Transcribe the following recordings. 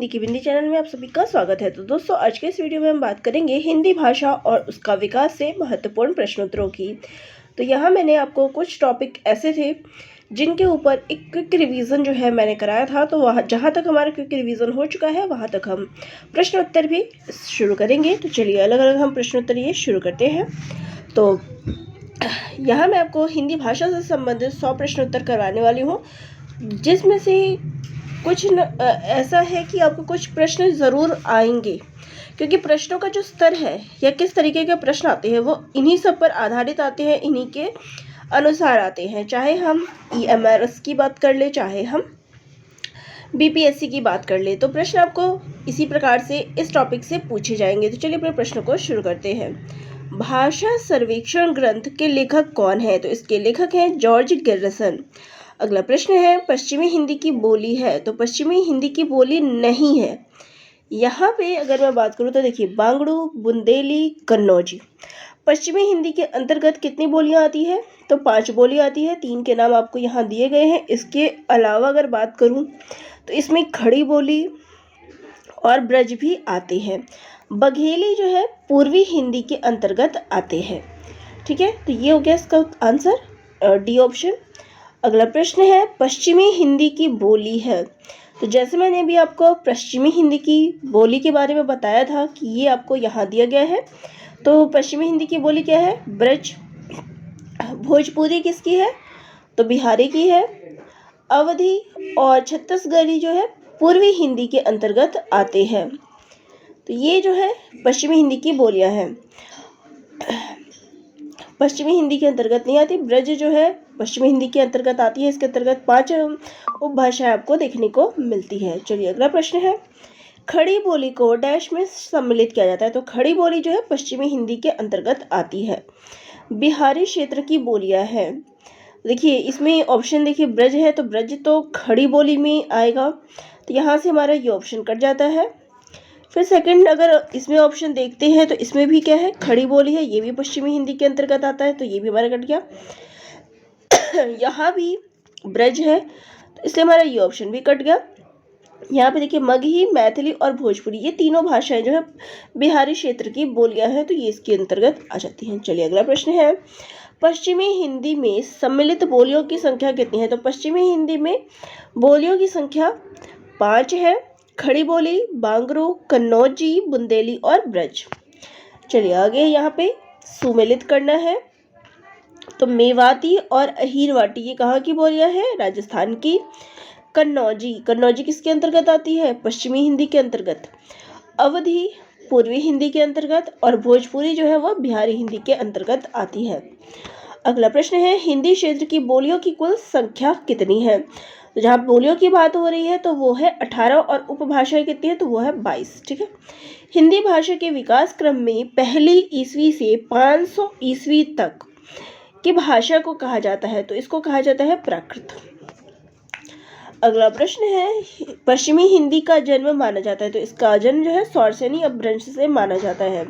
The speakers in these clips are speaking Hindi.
हिंदी की बिंदी चैनल में आप सभी का स्वागत है। तो दोस्तों, आज के इस वीडियो में हम बात करेंगे हिंदी भाषा और उसका विकास से महत्वपूर्ण प्रश्नोत्तरों की। तो यहाँ मैंने आपको कुछ टॉपिक ऐसे थे जिनके ऊपर एक क्विक रिवीजन जो है मैंने कराया था। तो वहाँ जहाँ तक हमारा क्विक रिवीजन हो चुका है वहाँ तक हम प्रश्नोत्तर भी शुरू करेंगे। तो चलिए अलग अलग हम प्रश्नोत्तर ये शुरू करते हैं। तो यहाँ मैं आपको हिंदी भाषा से संबंधित 100 प्रश्नोत्तर करवाने वाली हूँ, जिसमें से कुछ ऐसा है कि आपको कुछ प्रश्न ज़रूर आएंगे, क्योंकि प्रश्नों का जो स्तर है या किस तरीके के प्रश्न आते हैं वो इन्हीं सब पर आधारित आते हैं, इन्हीं के अनुसार आते हैं। चाहे हम EMRS की बात कर ले, चाहे हम BPSC की बात कर ले, तो प्रश्न आपको इसी प्रकार से इस टॉपिक से पूछे जाएंगे। तो चलिए अपने प्रश्न को शुरू करते हैं। भाषा सर्वेक्षण ग्रंथ के लेखक कौन है? तो इसके लेखक हैं जॉर्ज गैरिसन। अगला प्रश्न है, पश्चिमी हिंदी की बोली है? तो पश्चिमी हिंदी की बोली नहीं है। यहाँ पे अगर मैं बात करूँ तो देखिए, बांगड़ू, बुंदेली, कन्नौजी। पश्चिमी हिंदी के अंतर्गत कितनी बोलियाँ आती है? तो 5 बोली आती है। 3 के नाम आपको यहाँ दिए गए हैं। इसके अलावा अगर बात करूँ तो इसमें खड़ी बोली और ब्रज भी आते हैं। बघेली जो है पूर्वी हिंदी के अंतर्गत आते हैं। ठीक है, तो ये हो गया इसका आंसर, डी ऑप्शन। अगला प्रश्न है, पश्चिमी हिंदी की बोली है? तो जैसे मैंने अभी आपको पश्चिमी हिंदी की बोली के बारे में बताया था कि ये आपको यहाँ दिया गया है। तो पश्चिमी हिंदी की बोली क्या है? ब्रज। भोजपुरी किसकी है? तो बिहारी की है। अवधी और छत्तीसगढ़ी जो है पूर्वी हिंदी के अंतर्गत आते हैं। तो ये जो है पश्चिमी हिंदी की बोलियां हैं, पश्चिमी हिंदी के अंतर्गत नहीं आती। ब्रज जो है पश्चिमी हिंदी के अंतर्गत आती है। इसके अंतर्गत 5 उपभाषाएं आपको देखने को मिलती है। चलिए अगला प्रश्न है, खड़ी बोली को डैश में सम्मिलित किया जाता है? तो खड़ी बोली जो है पश्चिमी हिंदी के अंतर्गत आती है। बिहारी क्षेत्र की बोलियां हैं। देखिए इसमें ऑप्शन देखिए, ब्रज है तो ब्रज तो खड़ी बोली में आएगा, तो यहाँ से हमारा ये ऑप्शन कट जाता है। फिर सेकंड अगर इसमें ऑप्शन देखते हैं तो इसमें भी क्या है? खड़ी बोली है, ये भी पश्चिमी हिंदी के अंतर्गत आता है, तो ये भी हमारा कट गया। यहाँ भी ब्रज है तो इसलिए हमारा ये ऑप्शन भी कट गया। यहाँ पे देखिए, मगही, मैथिली और भोजपुरी, ये तीनों भाषाएं जो है बिहारी क्षेत्र की बोलियां हैं, तो ये इसके अंतर्गत आ जाती हैं। चलिए अगला प्रश्न है, पश्चिमी हिंदी में सम्मिलित बोलियों की संख्या कितनी है? तो पश्चिमी हिंदी में बोलियों की संख्या 5 है। खड़ी बोली, बांगरू, कन्नौजी, बुंदेली और ब्रज। चलिए आगे यहाँ पे सुमेलित करना है। तो मेवाती और अहीरवाटी ये कहाँ की बोलियां हैं? राजस्थान की। कन्नौजी, कन्नौजी किसके अंतर्गत आती है? पश्चिमी हिंदी के अंतर्गत। अवधी पूर्वी हिंदी के अंतर्गत, और भोजपुरी जो है वह बिहारी हिंदी के अंतर्गत आती है। अगला प्रश्न है, हिंदी क्षेत्र की बोलियों की कुल संख्या कितनी है? तो जहाँ बोलियों की बात हो रही है तो वो है 18, और उपभाषाएं कितनी है? तो वो है 22। ठीक है, हिंदी भाषा के विकास क्रम में पहली ईस्वी से 500 ईस्वी तक की भाषा को कहा जाता है? तो इसको कहा जाता है प्राकृत। अगला प्रश्न है, पश्चिमी हिंदी का जन्म माना जाता है? तो इसका जन्म जो है शौरसेनी अपभ्रंश से माना जाता है।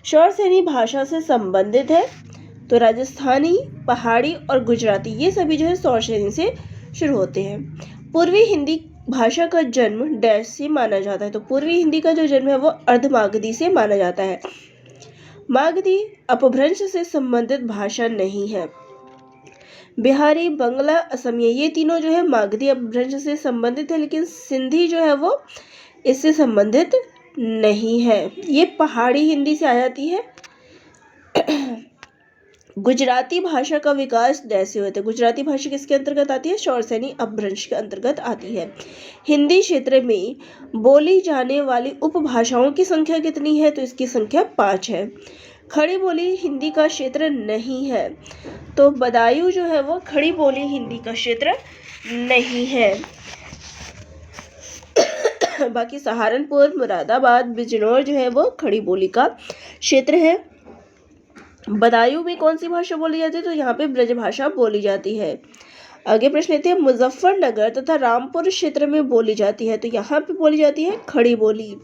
शौरसेनी भाषा से संबंधित है, तो राजस्थानी, पहाड़ी और गुजराती ये सभी जो है शौरसेनी से शुरू होते हैं। पूर्वी हिंदी भाषा का जन्म डैश से माना जाता है? तो पूर्वी हिंदी का जो जन्म है वो अर्धमागधी से माना जाता है। मागधी अपभ्रंश से संबंधित भाषा नहीं है। बिहारी, बंगला, असमिया ये तीनों जो है मागधी अपभ्रंश से संबंधित है, लेकिन सिंधी जो है वो इससे संबंधित नहीं है, ये पहाड़ी हिंदी से आ जाती है। गुजराती भाषा का विकास जैसे होता है? गुजराती भाषा किसके अंतर्गत आती है? शौरसेनी अपभ्रंश के अंतर्गत आती है। हिंदी क्षेत्र में बोली जाने वाली उपभाषाओं की संख्या कितनी है? तो इसकी संख्या 5 है। खड़ी बोली हिंदी का क्षेत्र नहीं है, तो बदायूं जो है वो खड़ी बोली हिंदी का क्षेत्र नहीं है। बाकी सहारनपुर, मुरादाबाद, बिजनौर जो है वो खड़ी बोली का क्षेत्र है। बदायूं में कौन सी भाषा बोली जाती है? तो यहाँ पे ब्रज भाषा बोली जाती है। आगे प्रश्न लेते हैं, मुजफ्फरनगर तथा रामपुर क्षेत्र में बोली जाती है? तो यहाँ पे बोली जाती है खड़ी बोली।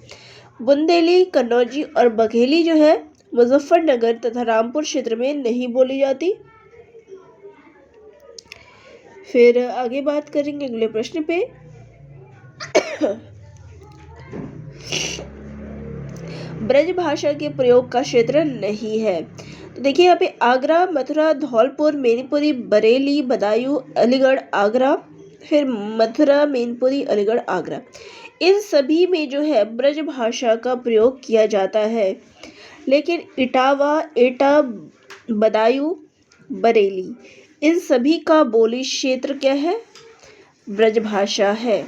बुंदेली, कन्नौजी और बघेली जो है मुजफ्फरनगर तथा रामपुर क्षेत्र में नहीं बोली जाती। फिर आगे बात करेंगे अगले प्रश्न पे। ब्रज भाषा के प्रयोग का क्षेत्र नहीं है। तो देखिए यहाँ पे आगरा, मथुरा, धौलपुर, मैनपुरी, बरेली, बदायूं, अलीगढ़, आगरा, फिर मथुरा, मैनपुरी, अलीगढ़, आगरा, इन सभी में जो है ब्रज भाषा का प्रयोग किया जाता है। लेकिन इटावा, एटा, बदायूं, बरेली, इन सभी का बोली क्षेत्र क्या है? ब्रज भाषा है।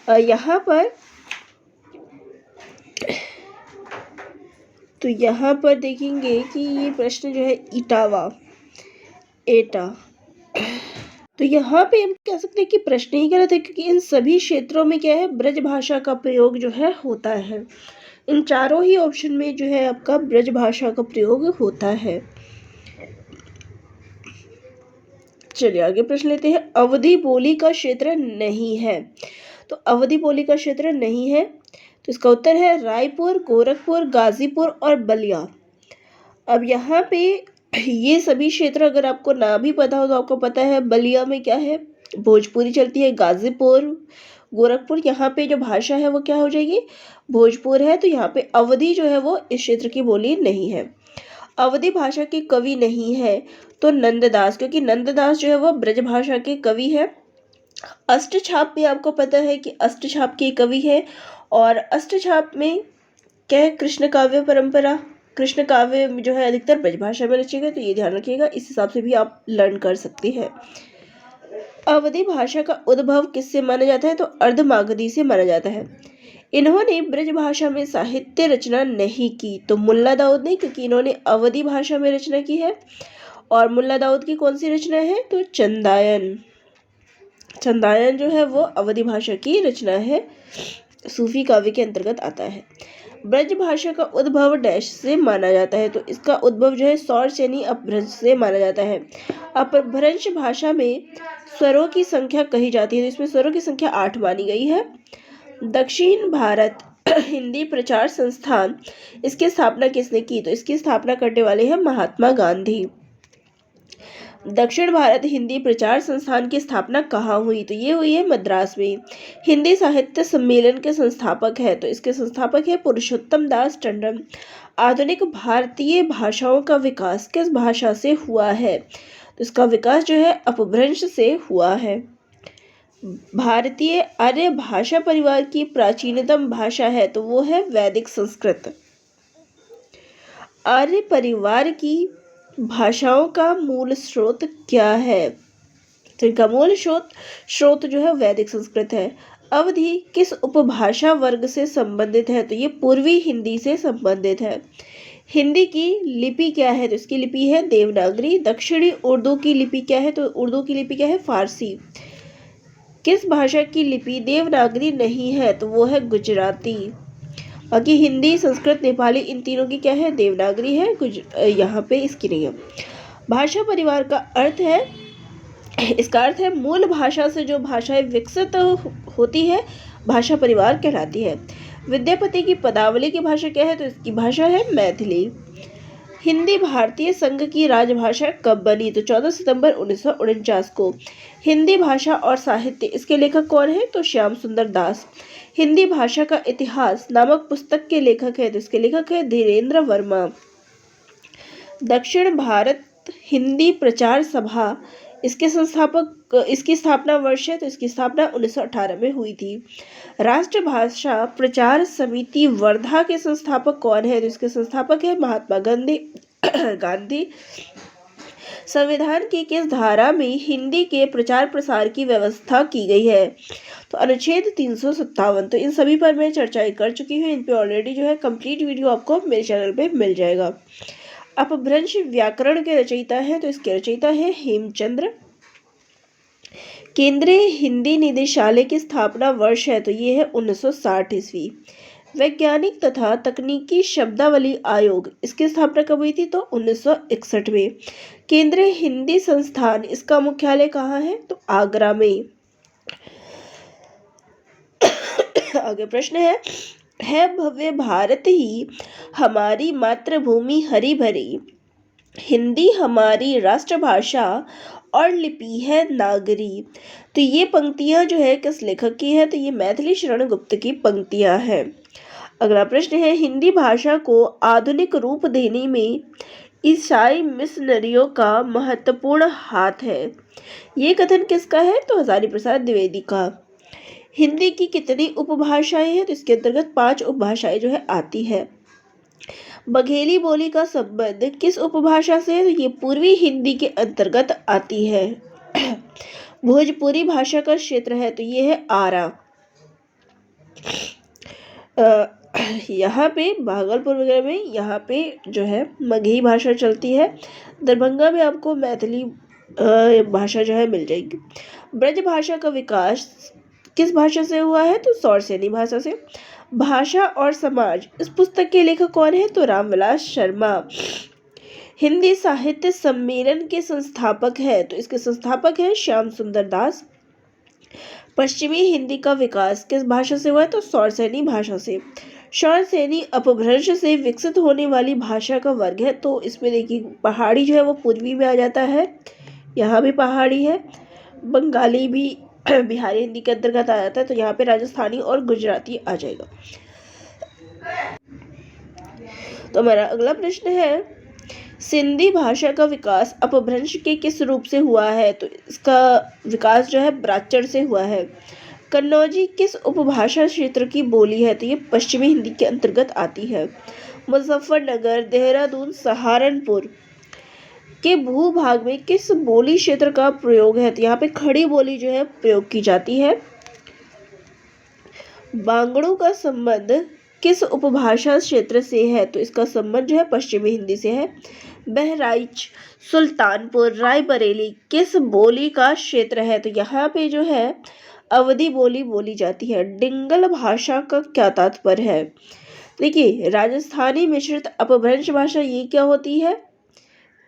यहाँ पर तो यहाँ पर देखेंगे कि ये प्रश्न जो है इटावा, एटा, तो यहाँ पे हम कह सकते हैं कि प्रश्न ही गलत है, क्योंकि इन सभी क्षेत्रों में क्या है? ब्रज भाषा का प्रयोग जो है होता है। इन चारों ही ऑप्शन में जो है आपका ब्रज भाषा का प्रयोग होता है। चलिए आगे प्रश्न लेते हैं। अवधी बोली का क्षेत्र नहीं है। तो अवधी बोली का क्षेत्र नहीं है, तो इसका उत्तर है रायपुर, गोरखपुर, गाजीपुर और बलिया। अब यहाँ पे ये सभी क्षेत्र अगर आपको ना भी पता हो तो आपको पता है बलिया में क्या है? भोजपुरी चलती है। गाजीपुर, गोरखपुर, यहाँ पे जो भाषा है वो क्या हो जाएगी? भोजपुर है। तो यहाँ पे अवधी जो है वो इस क्षेत्र की बोली नहीं है। अवधी भाषा के कवि नहीं है तो नंददास, क्योंकि नंददास जो है वो ब्रज भाषा के कवि है। अष्टछाप में आपको पता है कि अष्टछाप के कवि है, और अष्टछाप में क्या है? कृष्ण काव्य परंपरा। कृष्ण काव्य जो है अधिकतर ब्रज भाषा में रचे, तो ये ध्यान रखिएगा, इस हिसाब से भी आप लर्न कर सकते हैं। अवधी भाषा का उद्भव किससे माना जाता है? तो अर्धमागधी से माना जाता है। इन्होंने ब्रज भाषा में साहित्य रचना नहीं की, तो मुल्ला दाऊद ने, क्योंकि इन्होंने अवधी भाषा में रचना की है। और मुल्ला दाऊद की कौन सी रचना है? तो चंदायन। चंदायन जो है वो अवधी भाषा की रचना है, सूफी काव्य के अंतर्गत आता है। ब्रज भाषा का उद्भव डैश से माना जाता है, तो इसका उद्भव जो है सौरसेनी अपभ्रंश से माना जाता है। अपभ्रंश भाषा में स्वरों की संख्या कही जाती है, तो इसमें स्वरों की संख्या 8 मानी गई है। दक्षिण भारत हिंदी प्रचार संस्थान, इसकी स्थापना किसने की? तो इसकी स्थापना करने वाले हैं महात्मा गांधी। दक्षिण भारत हिंदी प्रचार संस्थान की स्थापना कहाँ हुई? तो ये हुई है मद्रास में। हिंदी साहित्य सम्मेलन के संस्थापक है, तो इसके संस्थापक है पुरुषोत्तम दास टंडन। आधुनिक भारतीय भाषाओं का विकास किस भाषा से हुआ है? तो इसका विकास जो है अपभ्रंश से हुआ है। भारतीय आर्य भाषा परिवार की प्राचीनतम भाषा है, तो वो है वैदिक संस्कृत। आर्य परिवार की भाषाओं का मूल स्रोत क्या है? तो इनका मूल स्रोत जो है वैदिक संस्कृत है। अवधि किस उपभाषा वर्ग से संबंधित है? तो ये पूर्वी हिंदी से संबंधित है। हिंदी की लिपि क्या है? तो इसकी लिपि है देवनागरी। दक्षिणी उर्दू की लिपि क्या है? तो उर्दू की लिपि क्या है? फारसी। किस भाषा की लिपि देवनागरी नहीं है? तो वो है गुजराती। बाकी हिंदी, संस्कृत, नेपाली, इन तीनों की क्या है? देवनागरी है। यहाँ पे इसकी नहीं है। भाषा परिवार का अर्थ है, इसका अर्थ है मूल भाषा से जो भाषाएं विकसित होती है भाषा परिवार कहलाती है। विद्यापति की पदावली की भाषा क्या है? तो इसकी भाषा है मैथिली। हिंदी भारतीय संघ की राजभाषा कब बनी? तो 14 सितंबर 1949 को। हिंदी भाषा और साहित्य, इसके लेखक कौन है? तो श्याम सुंदर दास। हिंदी भाषा का इतिहास नामक पुस्तक के लेखक है, तो इसके लेखक है धीरेन्द्र वर्मा। दक्षिण भारत हिंदी प्रचार सभा, इसकी स्थापना वर्ष है, तो इसकी स्थापना 1918 में हुई थी। राष्ट्रभाषा प्रचार समिति वर्धा के संस्थापक कौन है? तो इसके संस्थापक है महात्मा गांधी। संविधान की किस धारा में हिंदी के प्रचार प्रसार की व्यवस्था की गई है? तो अनुच्छेद 357। तो इन सभी पर मैं चर्चाएं कर चुकी हूँ, इन पे ऑलरेडी जो है कंप्लीट वीडियो आपको मेरे चैनल पे मिल जाएगा। अपभ्रंश व्याकरण के रचयिता हैं, तो इसके रचयिता है हेमचंद्र। केंद्रीय हिंदी निदेशालय की स्थापना वर्ष है, तो ये है 1960 ईस्वी। वैज्ञानिक तथा तकनीकी शब्दावली आयोग, इसकी स्थापना कब हुई थी? तो 1961 में। केंद्रीय हिंदी संस्थान, इसका मुख्यालय कहाँ है? तो आगरा में। आगे प्रश्न है भव्य भारत ही हमारी मातृभूमि हरी भरी, हिंदी हमारी राष्ट्रभाषा और लिपि है नागरी। तो ये पंक्तियां जो है किस लेखक की है? तो ये मैथिली शरण गुप्त की पंक्तियां हैं। अगला प्रश्न है, हिंदी भाषा को आधुनिक रूप देने में ईसाई मिशनरियों का महत्वपूर्ण हाथ है। ये कथन किसका है? तो हजारी प्रसाद द्विवेदी का। हिंदी की कितनी उपभाषाएं हैं? तो इसके अंतर्गत 5 उपभाषाएं जो है आती है। बघेली बोली का संबंध किस उपभाषा से है? तो ये पूर्वी हिंदी के अंतर्गत आती है। भोजपुरी भाषा का क्षेत्र है तो ये है आरा। यहाँ पे भागलपुर वगैरह में यहाँ पे जो है मगही भाषा चलती है। दरभंगा में आपको मैथिली भाषा जो है मिल जाएगी। ब्रज भाषा का विकास किस भाषा से हुआ है? तो सौरसेनी भाषा से। भाषा और समाज इस पुस्तक के लेखक कौन है? तो रामविलास शर्मा। हिंदी साहित्य सम्मेलन के संस्थापक है तो इसके संस्थापक है श्याम सुंदर दास। पश्चिमी हिंदी का विकास किस भाषा से हुआ है? तो सौरसेनी भाषा से। सौरसेनी अपभ्रंश से विकसित होने वाली भाषा का वर्ग है तो इसमें देखिए पहाड़ी जो है वो पूर्वी में आ जाता है, यहाँ भी पहाड़ी है। बंगाली भी बिहारी हिंदी के अंतर्गत आ जाता है तो यहाँ पे राजस्थानी और गुजराती आ जाएगा। तो हमारा अगला प्रश्न है, सिंधी भाषा का विकास अपभ्रंश के किस रूप से हुआ है? तो इसका विकास जो है ब्राह्मण से हुआ है। कन्नौजी किस उपभाषा क्षेत्र की बोली है? तो ये पश्चिमी हिंदी के अंतर्गत आती है। मुजफ्फरनगर, देहरादून, सहारनपुर के भूभाग में किस बोली क्षेत्र का प्रयोग है? तो यहाँ पे खड़ी बोली जो है प्रयोग की जाती है। बांगड़ू का संबंध किस उपभाषा क्षेत्र से है? तो इसका संबंध जो है पश्चिमी हिंदी से है। बहराइच, सुल्तानपुर, रायबरेली किस बोली का क्षेत्र है? तो यहाँ पे जो है अवधी बोली बोली जाती है। डिंगल भाषा का क्या तात्पर्य है? देखिए राजस्थानी मिश्रित अपभ्रंश भाषा ये क्या होती है?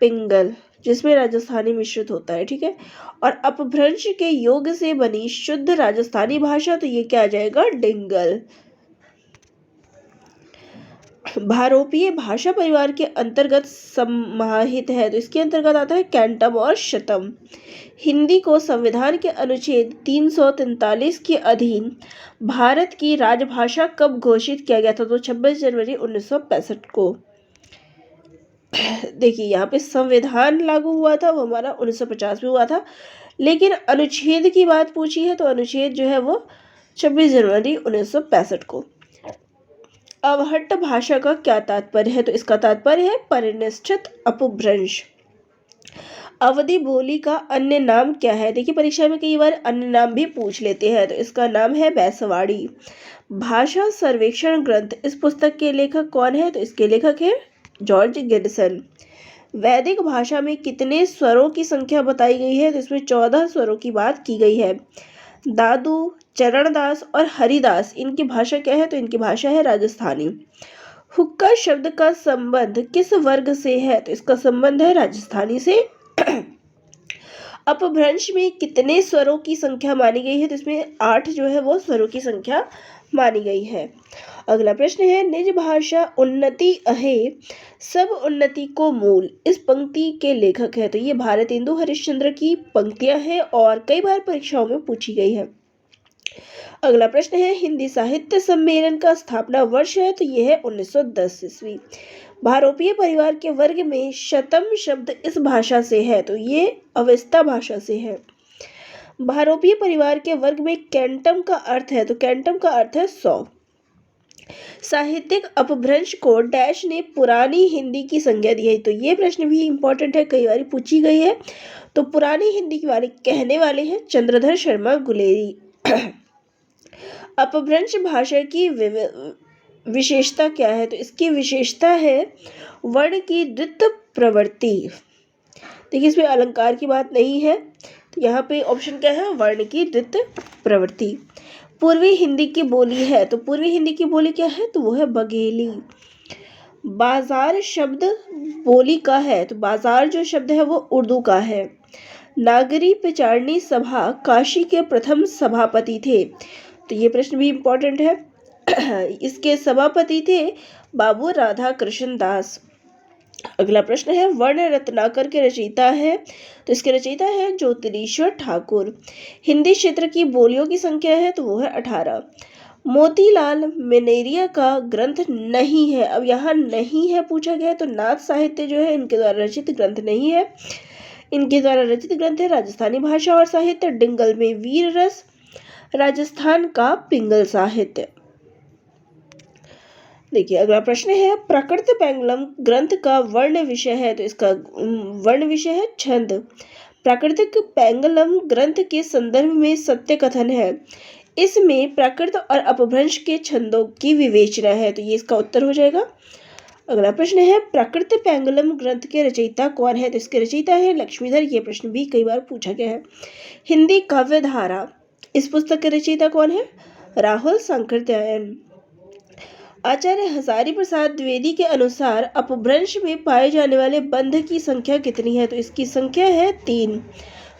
पिंगल, जिसमें राजस्थानी मिश्रित होता है, ठीक है। और अपभ्रंश के योग से बनी शुद्ध राजस्थानी भाषा तो ये क्या आ जाएगा? डिंगल। भारोपीय भाषा परिवार के अंतर्गत समाहित है तो इसके अंतर्गत आता है कैंटम और शतम। हिंदी को संविधान के अनुच्छेद 343 के अधीन भारत की राजभाषा कब घोषित किया गया था? तो 26 जनवरी 1965 को। देखिए यहाँ पे संविधान लागू हुआ था वो हमारा 1950 में हुआ था, लेकिन अनुच्छेद की बात पूछी है तो अनुच्छेद जो है वो 26 जनवरी 1965 को। अवहट्ट भाषा का क्या तात्पर्य है? तो इसका तात्पर्य है परिनिष्ठित अपभ्रंश। अवधी बोली का अन्य नाम क्या है? देखिए परीक्षा में कई बार अन्य नाम भी पूछ लेते हैं तो इसका नाम है बैसवाड़ी। भाषा सर्वेक्षण ग्रंथ इस पुस्तक के लेखक कौन है? तो इसके लेखक है जॉर्ज गिब्सन। वैदिक भाषा में कितने स्वरों की संख्या बताई गई है? तो इसमें 14 स्वरों की बात की गई है। दादू, चरणदास और हरिदास इनकी भाषा क्या है? तो इनकी भाषा है राजस्थानी। हुक्का शब्द का संबंध किस वर्ग से है? तो इसका संबंध है राजस्थानी से। अपभ्रंश में कितने स्वरों की संख्या मानी गई है? तो इसमें 8 जो है वो स्वरों की संख्या मानी गई है। अगला प्रश्न है, निज भाषा उन्नति अहे सब उन्नति को मूल इस पंक्ति के लेखक है? तो ये भारतेंदु हरिश्चंद्र की पंक्तियां हैं और कई बार परीक्षाओं में पूछी गई है। अगला प्रश्न है, हिंदी साहित्य सम्मेलन का स्थापना वर्ष है? तो यह है 1910 ईस्वी। भारोपीय परिवार के वर्ग में शतम शब्द इस भाषा से है? तो ये अवेस्ता भाषा से है। भारोपीय परिवार के वर्ग में कैंटम का अर्थ है? तो कैंटम का अर्थ है 100। साहित्यिक अपभ्रंश को डैश ने पुरानी हिंदी की संज्ञा दी है? तो ये प्रश्न भी इंपॉर्टेंट है, कई बार पूछी गई है। तो पुरानी हिंदी के बारे कहने वाले हैं चंद्रधर शर्मा गुलेरी। अपभ्रंश भाषा की विशेषता क्या है? तो इसकी विशेषता है वर्ण की द्वित्व प्रवृत्ति। देखिए इसमें अलंकार की बात नहीं है तो यहाँ पे ऑप्शन क्या है? वर्ण की द्वित्व प्रवृत्ति। पूर्वी हिंदी की बोली है? तो पूर्वी हिंदी की बोली क्या है? तो वो है बघेली। बाजार शब्द बोली का है? तो बाजार जो शब्द है वो उर्दू का है। नागरी प्रचारणी सभा काशी के प्रथम सभापति थे? तो ये प्रश्न भी इम्पोर्टेंट है। इसके सभापति थे बाबू राधा कृष्ण दास। अगला प्रश्न है, वर्ण रत्नाकर के रचयिता है? तो इसके रचयिता है ज्योतिरीश्वर ठाकुर। हिंदी क्षेत्र की बोलियों की संख्या है? तो वो है 18। मोतीलाल मेनेरिया का ग्रंथ नहीं है। अब यहाँ नहीं है पूछा गया है, तो नाथ साहित्य जो है इनके द्वारा रचित ग्रंथ नहीं है। इनके द्वारा रचित ग्रंथ है राजस्थानी भाषा और साहित्य, डिंगल में वीर रस, राजस्थान का पिंगल साहित्य। देखिए अगला प्रश्न है, प्राकृत पेंगलम ग्रंथ का वर्ण विषय है, तो इसका वर्ण विषय है छंद। प्राकृतिक पेंगलम ग्रंथ के संदर्भ में सत्य कथन है। इसमें प्राकृत और अपभ्रंश के छंदों की विवेचना है, तो ये इसका उत्तर हो जाएगा। अगला प्रश्न है, प्राकृत पेंगलम ग्रंथ के रचयिता कौन है, तो इसके रचयिता है लक्ष्मीधर। ये प्रश्न भी कई बार पूछा गया है। हिंदी काव्य धारा, इस पुस्तक के रचयिता कौन है, राहुल सांकृत्यायन। आचार्य हजारी प्रसाद द्विवेदी के अनुसार अपभ्रंश में पाए जाने वाले बंध की संख्या कितनी है, तो इसकी संख्या है 3।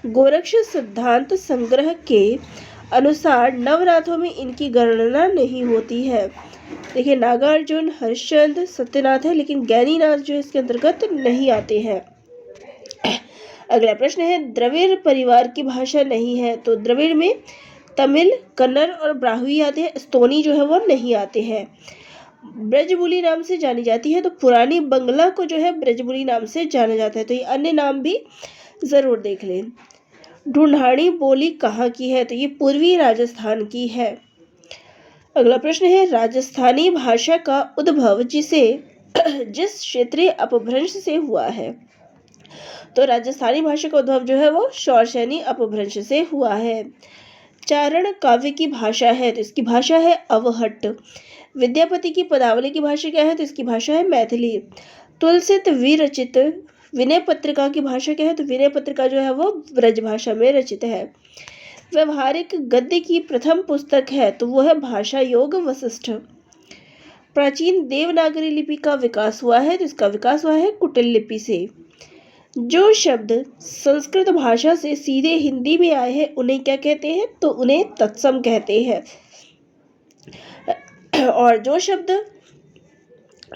गोरक्ष सिद्धांत संग्रह के अनुसार नवनाथों में इनकी गणना नहीं होती है। देखिए नागार्जुन, हरिश्चंद्र, सत्यनाथ है, लेकिन ज्ञानीनाथ जो इसके अंतर्गत नहीं आते हैं। अगला प्रश्न है, द्रविड़ परिवार की भाषा नहीं है, तो द्रविड़ में तमिल, कन्नड़ और ब्राह्मी आते हैं, स्तोनी जो है वो नहीं आते हैं। ब्रजबुली नाम से जानी जाती है, तो पुरानी बंगला को जो है ब्रजबुली नाम से जाना जाता है, तो ये अन्य नाम भी जरूर देख लें। ढूंढानी बोली कहाँ की है, तो ये पूर्वी राजस्थान की है। अगला प्रश्न है, राजस्थानी भाषा का उद्भव जिस क्षेत्रीय अपभ्रंश से हुआ है, तो राजस्थानी भाषा का उद्भव जो है वो शौरसेनी अपभ्रंश से हुआ है। चारण काव्य की भाषा है, तो इसकी भाषा है अवहट्ट। विद्यापति की पदावली की भाषा क्या है, तो इसकी भाषा है मैथिली। तुलसित विरचित विनय पत्रिका की भाषा क्या है, तो विनय पत्रिका जो है वो ब्रज भाषा में रचित है। व्यवहारिक गद्य की प्रथम पुस्तक है, तो वो है भाषा योग वशिष्ठ। प्राचीन देवनागरी लिपि का विकास हुआ है, तो इसका विकास हुआ है कुटिल लिपि से। जो शब्द संस्कृत भाषा से सीधे हिंदी में आए हैं उन्हें क्या कहते हैं, तो उन्हें तत्सम कहते हैं। और जो शब्द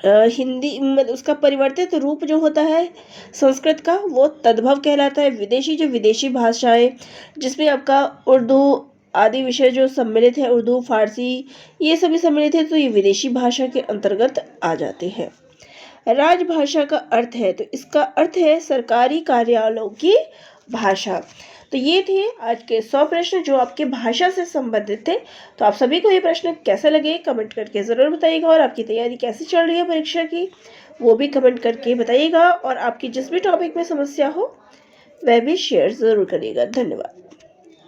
हिंदी मतलब उसका परिवर्तित रूप जो होता है संस्कृत का, वो तद्भव कहलाता है। विदेशी जो विदेशी भाषाएं जिसमें आपका उर्दू आदि विषय जो सम्मिलित है, उर्दू, फारसी ये सभी सम्मिलित है, तो ये विदेशी भाषा के अंतर्गत आ जाते हैं। राजभाषा का अर्थ है, तो इसका अर्थ है सरकारी कार्यालयों की भाषा। तो ये थे आज के 100 प्रश्न जो आपके भाषा से संबंधित थे। तो आप सभी को ये प्रश्न कैसे लगे कमेंट करके ज़रूर बताइएगा, और आपकी तैयारी कैसे चल रही है परीक्षा की वो भी कमेंट करके बताइएगा, और आपकी जिस भी टॉपिक में समस्या हो वह भी शेयर ज़रूर करिएगा। धन्यवाद।